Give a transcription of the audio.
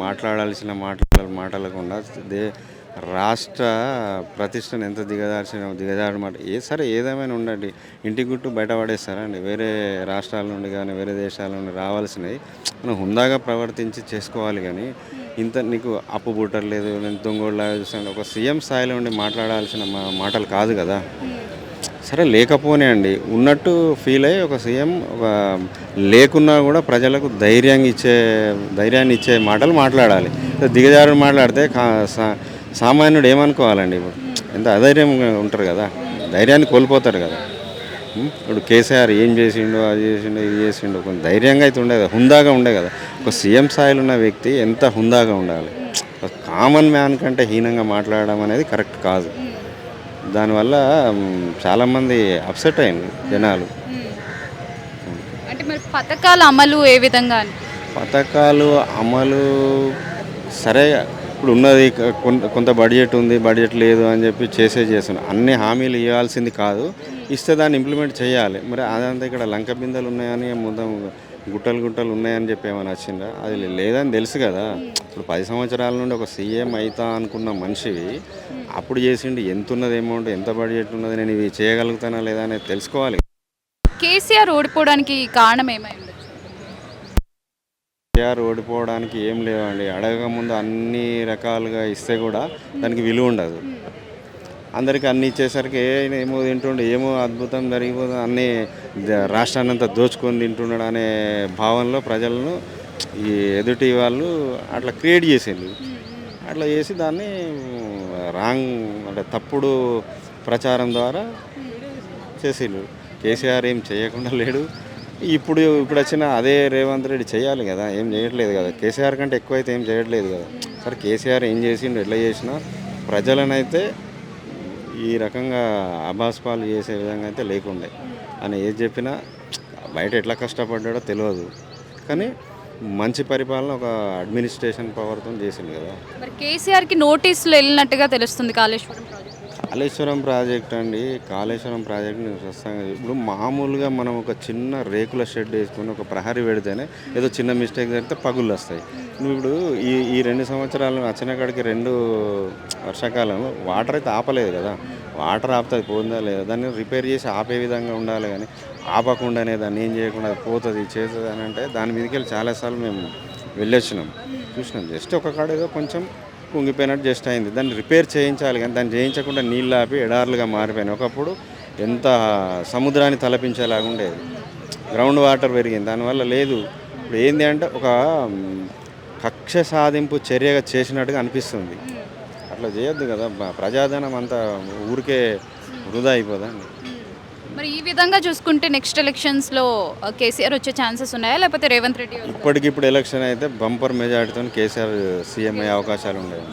మాట్లాడాల్సిన మాటలకుండా దే రాష్ట్ర ప్రతిష్టను ఎంత దిగజారమాట సరే ఏదేమైనా ఉండండి. ఇంటి గుట్టు బయట పడేస్తారండి. వేరే రాష్ట్రాల నుండి కానీ వేరే దేశాల నుండి రావాల్సినవి మనం హుందాగా ప్రవర్తించి చేసుకోవాలి కానీ ఇంత నీకు అప్పు పుట్టలేదు నేను దొంగోళ్ళలాగా చూస్తాను ఒక సీఎం స్థాయిలో ఉండి మాట్లాడాల్సిన మాటలు కాదు కదా. సరే లేకపోనే అండి ఉన్నట్టు ఫీల్ అయ్యి ఒక సీఎం ఒక లేకున్నా కూడా ప్రజలకు ధైర్యాన్ని ఇచ్చే మాటలు మాట్లాడాలి. దిగజారుడు మాట్లాడితే సామాన్యుడు ఏమనుకోవాలండి. ఇప్పుడు ఎంత అధైర్యంగా ఉంటారు కదా, ధైర్యాన్ని కోల్పోతారు కదా. ఇప్పుడు కేసీఆర్ ఏం చేసిండు, అది చేసిండు, ఇది చేసిండు, కొంచెం ధైర్యంగా అయితే ఉండే కదా, హుందాగా ఉండే కదా. ఒక సీఎం స్థాయిలో ఉన్న వ్యక్తి ఎంత హుందాగా ఉండాలి. ఒక కామన్ మ్యాన్ కంటే హీనంగా మాట్లాడడం అనేది కరెక్ట్ కాదు. దానివల్ల చాలామంది అప్సెట్ అయింది జనాలు. అంటే మరి పథకాల అమలు ఏ విధంగా పథకాలు అమలు సరే ఇప్పుడు ఉన్నది కొంత బడ్జెట్ ఉంది, బడ్జెట్ లేదు అని చెప్పి చేస్తున్నాం. అన్ని హామీలు ఇవ్వాల్సింది కాదు, ఇస్తే దాన్ని ఇంప్లిమెంట్ చేయాలి. మరి అదంతా ఇక్కడ లంక బిందెలు ఉన్నాయని మొత్తం గుట్టలు ఉన్నాయని చెప్పి ఏమైనా వచ్చిందా? అది లేదని తెలుసు కదా. ఇప్పుడు 10 సంవత్సరాల నుండి ఒక సీఎం అవుతా అనుకున్న మనిషివి అప్పుడు చేసిండు. ఎంత ఉన్నది అమౌంట్, ఎంత బడ్జెట్ ఉన్నది, నేను ఇవి చేయగలుగుతానా లేదా అనేది తెలుసుకోవాలి. కేసీఆర్ ఓడిపోవడానికి కారణం ఏమై ఉండొచ్చు? కేసీఆర్ ఓడిపోవడానికి ఏం లేవండి. అడగక ముందు అన్ని రకాలుగా ఇస్తే కూడా దానికి విలువ ఉండదు. అందరికీ అన్ని ఇచ్చేసరికి ఏమో తింటుండే, ఏమో అద్భుతం జరిగిపోతుంది, అన్నీ రాష్ట్రాన్ని అంతా దోచుకొని తింటున్నాడు అనే భావనలో ప్రజలను ఈ ఎదుటి వాళ్ళు అట్లా క్రియేట్ చేసిండు. అట్లా చేసి దాన్ని రాంగ్ అంటే తప్పుడు ప్రచారం ద్వారా చేసిండు. కేసీఆర్ ఏం చేయకుండా లేడు. ఇప్పుడు వచ్చిన అదే రేవంత్ రెడ్డి చేయాలి కదా, ఏం చేయట్లేదు కదా. కేసీఆర్ కంటే ఎక్కువైతే ఏం చేయట్లేదు కదా. సరే కేసీఆర్ ఏం చేసిండు, ఎట్లా చేసినా ప్రజలనైతే ఈ రకంగా అభాస్పాలు చేసే విధంగా అయితే లేకుండే. అని ఏది చెప్పినా బయట ఎట్లా కష్టపడ్డాడో తెలియదు, కానీ మంచి పరిపాలన ఒక అడ్మినిస్ట్రేషన్ పవర్తో చేసింది కదా. మరి కేసీఆర్కి నోటీసులు వెళ్ళినట్టుగా తెలుస్తుంది కాళేశ్వరం ప్రాజెక్ట్ అండి. కాళేశ్వరం ప్రాజెక్ట్ నేను స్వస్థంగా ఇప్పుడు మామూలుగా మనం ఒక చిన్న రేకుల షెడ్ వేసుకొని ఒక ప్రహరీ పెడితేనే ఏదో చిన్న మిస్టేక్ జరిగితే పగుళ్ళు వస్తాయి. నువ్వు ఇప్పుడు ఈ 2 సంవత్సరాలు వచ్చిన కాడికి 2 వర్షాకాలంలో వాటర్ అయితే ఆపలేదు కదా. వాటర్ ఆపుతుంది పోతుందా లేదా, దాన్ని రిపేర్ చేసి ఆపే విధంగా ఉండాలి. కానీ ఆపకుండానే దాన్ని ఏం చేయకుండా పోతుంది చేస్తుంది అని అంటే దాని మీదకి వెళ్ళి చాలాసార్లు మేము వెళ్ళొచ్చినాం, చూసినాం. జస్ట్ ఒక కాడ ఏదో కొంచెం కుంగిపోయినట్టు జస్ట్ అయింది, దాన్ని రిపేర్ చేయించాలి. కానీ దాన్ని చేయించకుండా నీళ్ళు ఆపి ఎడార్లుగా మారిపోయినాయి. ఒకప్పుడు ఎంత సముద్రాన్ని తలపించేలాగా ఉండేది, గ్రౌండ్ వాటర్ పెరిగింది. దానివల్ల లేదు. ఇప్పుడు ఏంటి అంటే ఒక కక్ష సాధింపు చర్యగా చేసినట్టుగా అనిపిస్తుంది. అట్లా చేయొద్దు కదా. ప్రజాధనం అంతా ఊరికే వృధా అయిపోదండి. మరి ఈ విధంగా చూసుకుంటే నెక్స్ట్ ఎలక్షన్స్లో కేసీఆర్ వచ్చే ఛాన్సెస్ ఉన్నాయా, లేకపోతే రేవంత్ రెడ్డి? ఇప్పటికిప్పుడు ఎలక్షన్ అయితే బంపర్ మెజార్టీతో కేసీఆర్ సీఎం అయ్యే అవకాశాలు ఉండేవి.